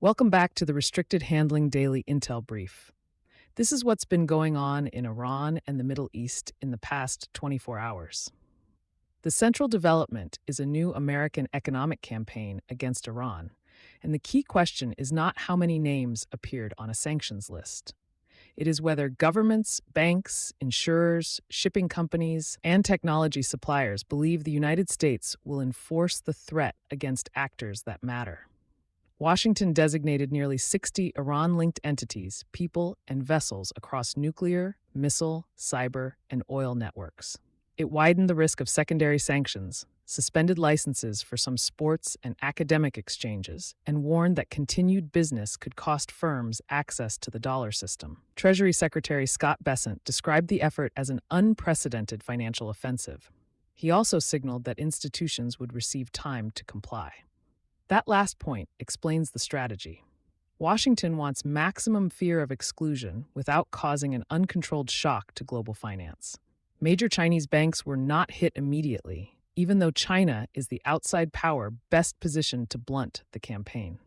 Welcome back to the Restricted Handling Daily Intel Brief. This is what's been going on in Iran and the Middle East in the past 24 hours. The central development is a new American economic campaign against Iran, and the key question is not how many names appeared on a sanctions list. It is whether governments, banks, insurers, shipping companies, and technology suppliers believe the United States will enforce the threat against actors that matter. Washington designated nearly 60 Iran-linked entities, people, and vessels across nuclear, missile, cyber, and oil networks. It widened the risk of secondary sanctions, suspended licenses for some sports and academic exchanges, and warned that continued business could cost firms access to the dollar system. Treasury Secretary Scott Bessent described the effort as an unprecedented financial offensive. He also signaled that institutions would receive time to comply. That last point explains the strategy. Washington wants maximum fear of exclusion without causing an uncontrolled shock to global finance. Major Chinese banks were not hit immediately, even though China is the outside power best positioned to blunt the campaign.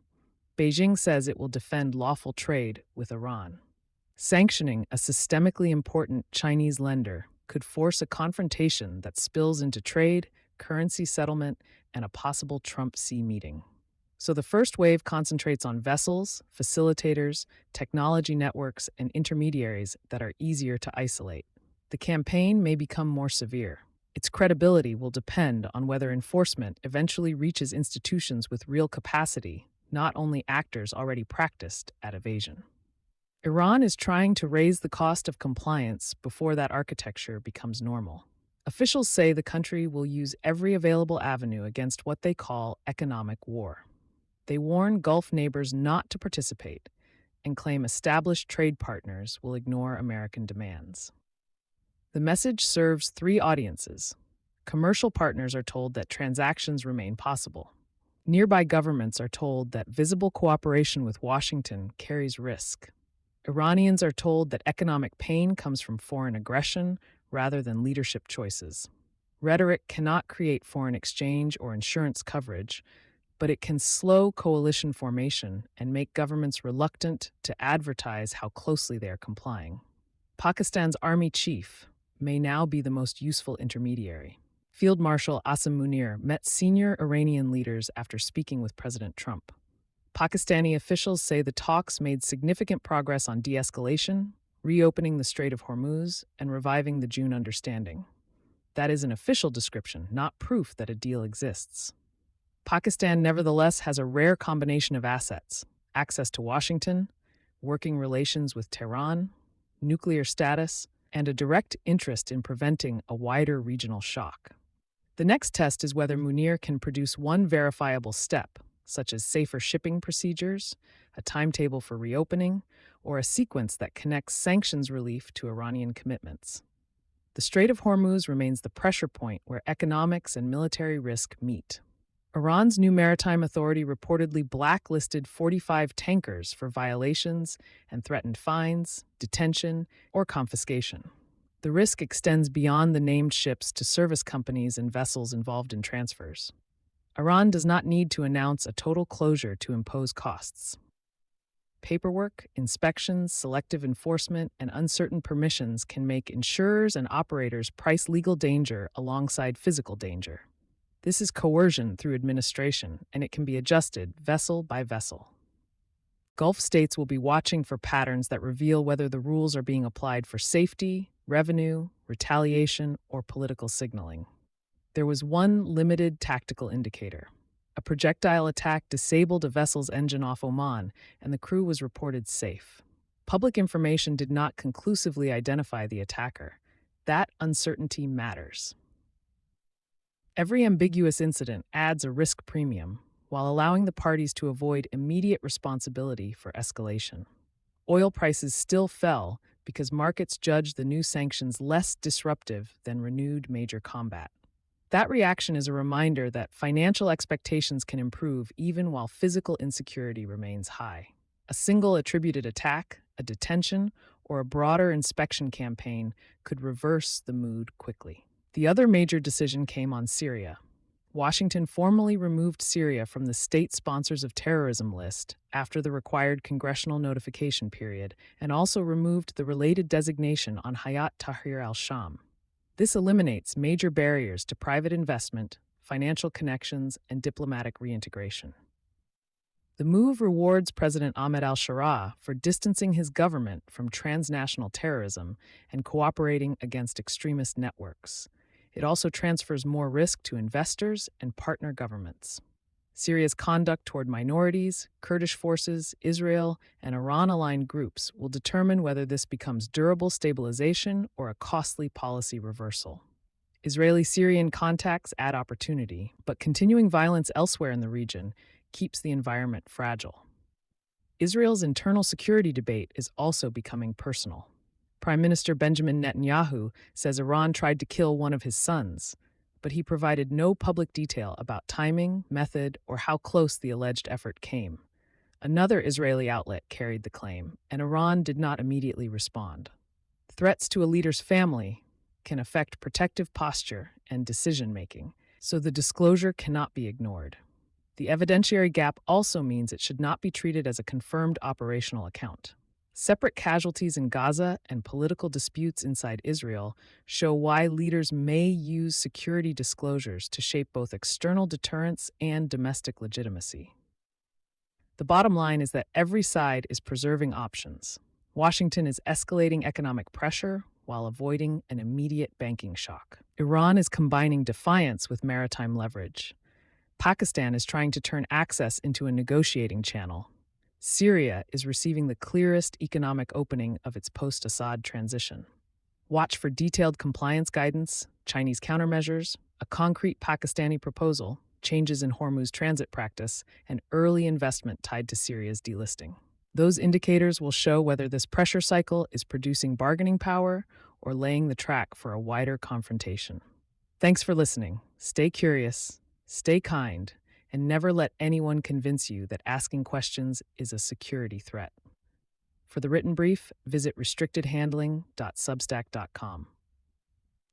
Beijing says it will defend lawful trade with Iran. Sanctioning a systemically important Chinese lender could force a confrontation that spills into trade, currency settlement, and a possible Trump-Xi meeting. So the first wave concentrates on vessels, facilitators, technology networks, and intermediaries that are easier to isolate. The campaign may become more severe. Its credibility will depend on whether enforcement eventually reaches institutions with real capacity, not only actors already practiced at evasion. Iran is trying to raise the cost of compliance before that architecture becomes normal. Officials say the country will use every available avenue against what they call economic war. They warn Gulf neighbors not to participate and claim established trade partners will ignore American demands. The message serves three audiences. Commercial partners are told that transactions remain possible. Nearby governments are told that visible cooperation with Washington carries risk. Iranians are told that economic pain comes from foreign aggression rather than leadership choices. Rhetoric cannot create foreign exchange or insurance coverage, but it can slow coalition formation and make governments reluctant to advertise how closely they are complying. Pakistan's army chief may now be the most useful intermediary. Field Marshal Asim Munir met senior Iranian leaders after speaking with President Trump. Pakistani officials say the talks made significant progress on de-escalation, reopening the Strait of Hormuz, and reviving the June understanding. That is an official description, not proof that a deal exists. Pakistan nevertheless has a rare combination of assets: access to Washington, working relations with Tehran, nuclear status, and a direct interest in preventing a wider regional shock. The next test is whether Munir can produce one verifiable step, such as safer shipping procedures, a timetable for reopening, or a sequence that connects sanctions relief to Iranian commitments. The Strait of Hormuz remains the pressure point where economics and military risk meet. Iran's new maritime authority reportedly blacklisted 45 tankers for violations and threatened fines, detention, or confiscation. The risk extends beyond the named ships to service companies and vessels involved in transfers. Iran does not need to announce a total closure to impose costs. Paperwork, inspections, selective enforcement, and uncertain permissions can make insurers and operators price legal danger alongside physical danger. This is coercion through administration, and it can be adjusted vessel by vessel. Gulf states will be watching for patterns that reveal whether the rules are being applied for safety, revenue, retaliation, or political signaling. There was one limited tactical indicator. A projectile attack disabled a vessel's engine off Oman, and the crew was reported safe. Public information did not conclusively identify the attacker. That uncertainty matters. Every ambiguous incident adds a risk premium, while allowing the parties to avoid immediate responsibility for escalation. Oil prices still fell because markets judged the new sanctions less disruptive than renewed major combat. That reaction is a reminder that financial expectations can improve even while physical insecurity remains high. A single attributed attack, a detention, or a broader inspection campaign could reverse the mood quickly. The other major decision came on Syria. Washington formally removed Syria from the State Sponsors of Terrorism list after the required congressional notification period, and also removed the related designation on Hayat Tahrir al-Sham. This eliminates major barriers to private investment, financial connections, and diplomatic reintegration. The move rewards President Ahmed al-Sharaa for distancing his government from transnational terrorism and cooperating against extremist networks. It also transfers more risk to investors and partner governments. Syria's conduct toward minorities, Kurdish forces, Israel, and Iran-aligned groups will determine whether this becomes durable stabilization or a costly policy reversal. Israeli-Syrian contacts add opportunity, but continuing violence elsewhere in the region keeps the environment fragile. Israel's internal security debate is also becoming personal. Prime Minister Benjamin Netanyahu says Iran tried to kill one of his sons, but he provided no public detail about timing, method, or how close the alleged effort came. Another Israeli outlet carried the claim, and Iran did not immediately respond. Threats to a leader's family can affect protective posture and decision-making, so the disclosure cannot be ignored. The evidentiary gap also means it should not be treated as a confirmed operational account. Separate casualties in Gaza and political disputes inside Israel show why leaders may use security disclosures to shape both external deterrence and domestic legitimacy. The bottom line is that every side is preserving options. Washington is escalating economic pressure while avoiding an immediate banking shock. Iran is combining defiance with maritime leverage. Pakistan is trying to turn access into a negotiating channel. Syria is receiving the clearest economic opening of its post-Assad transition. Watch for detailed compliance guidance, Chinese countermeasures, a concrete Pakistani proposal, changes in Hormuz transit practice, and early investment tied to Syria's delisting. Those indicators will show whether this pressure cycle is producing bargaining power or laying the track for a wider confrontation. Thanks for listening. Stay curious, stay kind, and never let anyone convince you that asking questions is a security threat. For the written brief, visit restrictedhandling.substack.com.